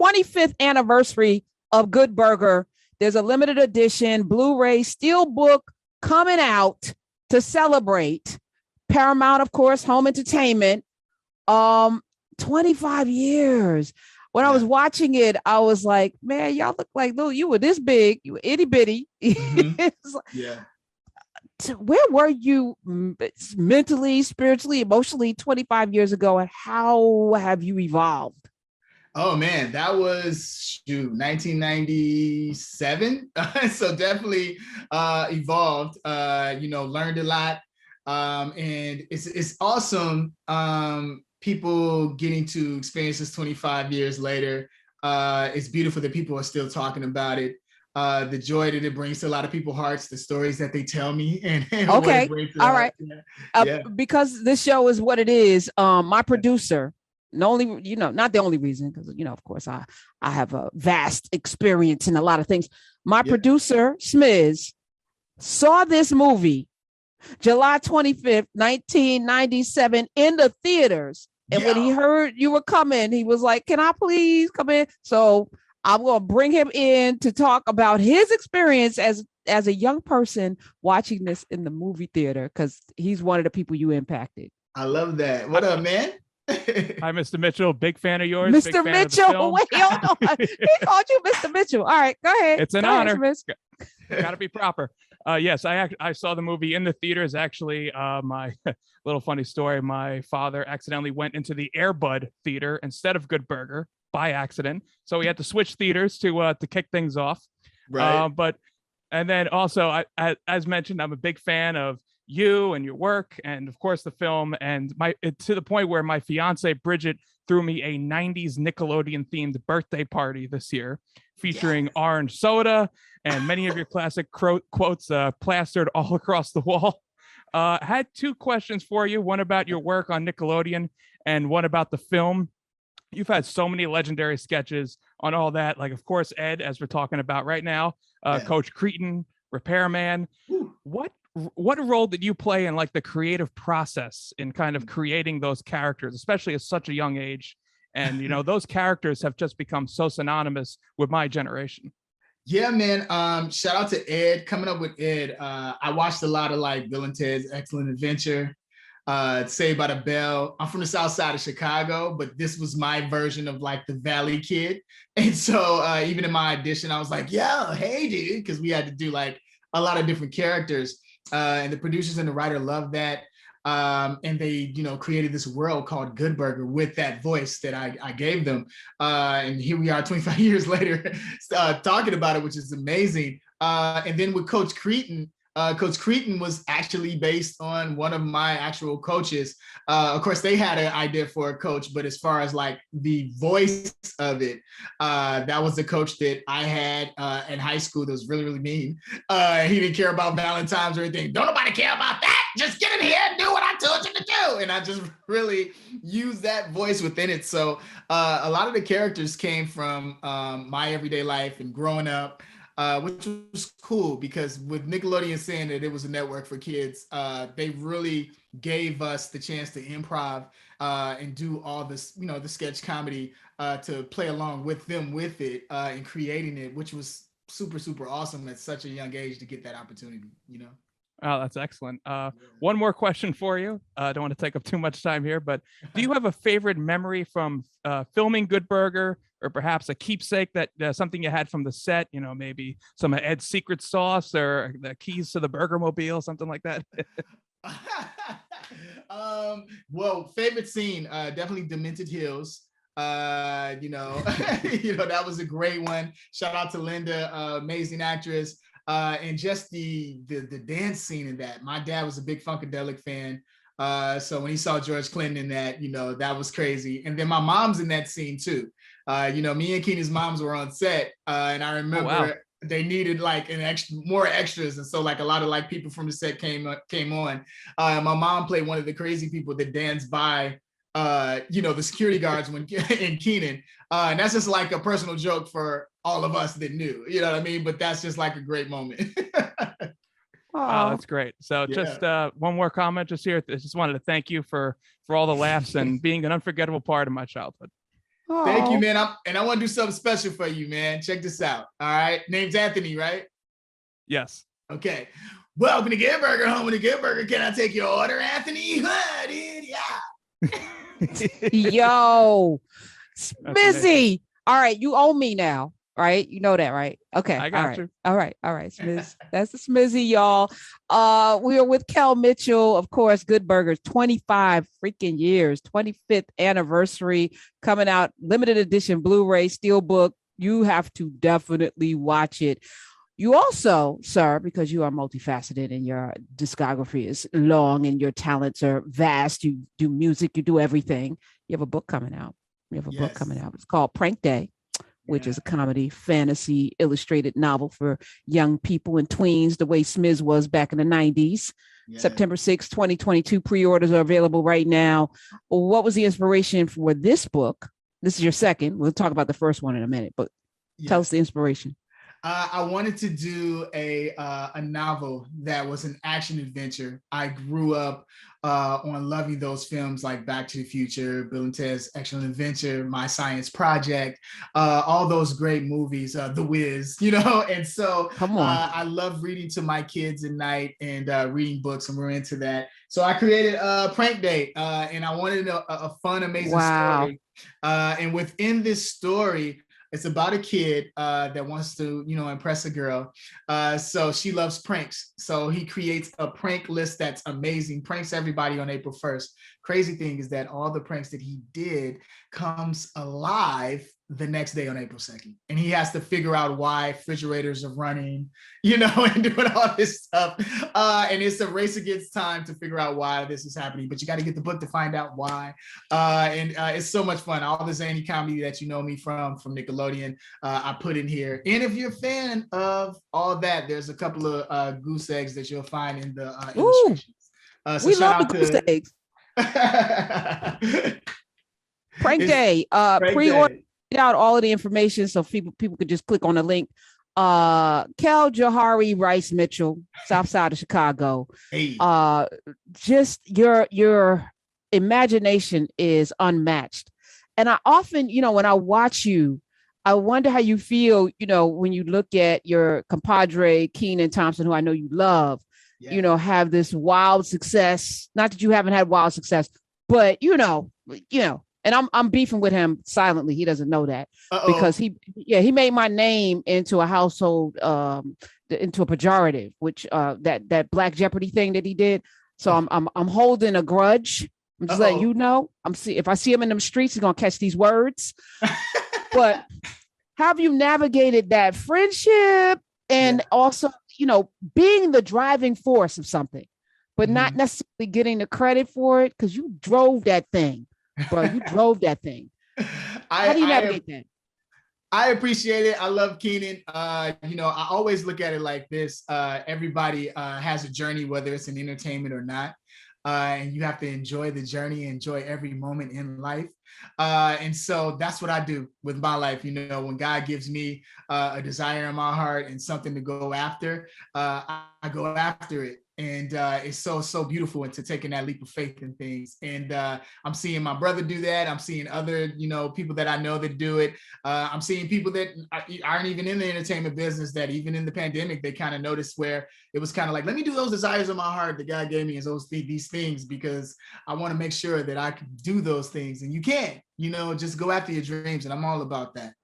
25th anniversary of Good Burger. There's a limited edition Blu-ray Steelbook coming out to celebrate. Paramount, of course, home entertainment. 25 years. When I was watching it, I was like, man, y'all look like little, you were this big, you were itty bitty. Yeah. Where were you mentally, spiritually, emotionally 25 years ago, and how have you evolved? Oh man, that was 1997. So definitely evolved, learned a lot. And it's awesome. People getting to experience this 25 years later. It's beautiful that people are still talking about it. The joy that it brings to a lot of people's hearts, the stories that they tell me, and okay, all right. Because this show is what it is. My producer, not the only reason, because of course I have a vast experience in a lot of things. My producer, Smiz, saw this movie July 25th, 1997 in the theaters. And when he heard you were coming, he was like, can I please come in? So I'm going to bring him in to talk about his experience as a young person watching this in the movie theater, because he's one of the people you impacted. I love that. What up, man? Hi, Mr. Mitchell. Big fan of yours. Mr. Mitchell. Wait, hold on. He called you Mr. Mitchell. All right, go ahead. It's an honor. Got to be proper. Yes, I saw the movie in the theaters. Actually, my little funny story. My father accidentally went into the Air Bud theater instead of Good Burger by accident, so we had to switch theaters to kick things off. Right. And then also, as mentioned, I'm a big fan of you and your work, and of course the film, and to the point where my fiance Bridget threw me a 90s Nickelodeon themed birthday party this year, featuring orange soda and many of your classic quotes plastered all across the wall. I had two questions for you, one about your work on Nickelodeon and one about the film. You've had so many legendary sketches on all that, like of course Ed, as we're talking about right now, Coach Cretin, Repairman. What role did you play in like the creative process in kind of creating those characters, especially at such a young age? And those characters have just become so synonymous with my generation. Yeah, man. Shout out to Ed. Coming up with Ed, I watched a lot of like Bill and Ted's Excellent Adventure, Saved by the Bell. I'm from the South Side of Chicago, but this was my version of like the Valley Kid. And so even in my audition, I was like, yeah, hey, dude, because we had to do like a lot of different characters. And the producers and the writer loved that. And they, created this world called Good Burger with that voice that I gave them. And here we are 25 years later talking about it, which is amazing. And then with Coach Cretin, Coach Cretin was actually based on one of my actual coaches. Of course, they had an idea for a coach, but as far as like the voice of it, that was the coach that I had in high school that was really, really mean. He didn't care about Valentine's or anything. Don't nobody care about that. Just get in here and do what I told you to do. And I just really used that voice within it. So a lot of the characters came from my everyday life and growing up. Which was cool because with Nickelodeon saying that it was a network for kids, they really gave us the chance to improv and do all this, the sketch comedy to play along with them with it and creating it, which was super, super awesome at such a young age to get that opportunity, Oh, that's excellent. One more question for you. I don't want to take up too much time here, but do you have a favorite memory from filming Good Burger, or perhaps a keepsake that something you had from the set, maybe some of Ed's secret sauce or the keys to the Burger Mobile, something like that? Well, favorite scene, definitely Demented Hills. That was a great one. Shout out to Linda, amazing actress. And just the dance scene in that. My dad was a big Funkadelic fan. So when he saw George Clinton in that, that was crazy. And then my mom's in that scene too. Me and Keenan's moms were on set. And I remember they needed like more extras. And so like a lot of like people from the set came on. My mom played one of the crazy people that danced by the security guards in Keenan. And that's just like a personal joke for all of us that knew, you know what I mean? But that's just like a great moment. Oh, that's great. So just one more comment just here. I just wanted to thank you for all the laughs and being an unforgettable part of my childhood. Thank you, man. I want to do something special for you, man. Check this out. All right. Name's Anthony, right? Yes. Okay. Welcome to Get Burger, home of the Get Burger. Can I take your order, Anthony? Yeah. Yo, Smizzy. All right, you owe me now, right? You know that, right? Okay. I got you. All right, Smiz. That's the Smizzy, y'all. We are with Kev Mitchell, of course. Good Burgers, 25 freaking years, 25th anniversary, coming out, limited edition Blu-ray, Steelbook. You have to definitely watch it. You also, sir, because you are multifaceted and your discography is long and your talents are vast, you do music, you do everything. You have a book coming out. It's called Prank Day, which is a comedy, fantasy, illustrated novel for young people and tweens, the way Smiz was back in the 90s. Yeah. September 6, 2022. Pre-orders are available right now. What was the inspiration for this book? This is your second. We'll talk about the first one in a minute, but tell us the inspiration. I wanted to do a novel that was an action adventure. I grew up on loving those films like Back to the Future, Bill and Ted's Excellent Adventure, My Science Project, all those great movies, The Wiz, and so I love reading to my kids at night and reading books, and we're into that. So I created Prank Day, and I wanted a fun, amazing story. And within this story, it's about a kid that wants to, impress a girl. So she loves pranks. So he creates a prank list that's amazing, pranks everybody on April 1st. Crazy thing is that all the pranks that he did comes alive the next day on April 2nd. And he has to figure out why refrigerators are running, and doing all this stuff. And it's a race against time to figure out why this is happening. But you got to get the book to find out why. And it's so much fun. All the zany comedy that you know me from Nickelodeon, I put in here. And if you're a fan of all that, there's a couple of goose eggs that you'll find in the illustrations. So we love the goose eggs. Prank Day. Pre-order out all of the information so people could just click on the link. Kel Johari Rice Mitchell, South Side of Chicago. Hey. Just your imagination is unmatched. And I often, when I watch you, I wonder how you feel, when you look at your compadre, Kenan Thompson, who I know you love, have this wild success. Not that you haven't had wild success, but and I'm beefing with him silently. He doesn't know that. Because he made my name into a household, into a pejorative, which that Black Jeopardy thing that he did. So I'm holding a grudge. I'm just letting you know. If I see him in them streets, he's gonna catch these words. But have you navigated that friendship and also, being the driving force of something, but not necessarily getting the credit for it because you drove that thing, bro. You drove that thing. How do you navigate that? I appreciate it. I love Kenan. I always look at it like this. Everybody has a journey, whether it's in entertainment or not. And you have to enjoy the journey, enjoy every moment in life. And so that's what I do with my life. When God gives me a desire in my heart and something to go after, I go after it. And it's so beautiful into taking that leap of faith in things. And I'm seeing my brother do that. I'm seeing other, people that I know that do it. I'm seeing people that aren't even in the entertainment business that even in the pandemic, they kind of noticed where it was kind of like, let me do those desires in my heart that God gave me as these things, because I want to make sure that I can do those things. And you can, just go after your dreams. And I'm all about that,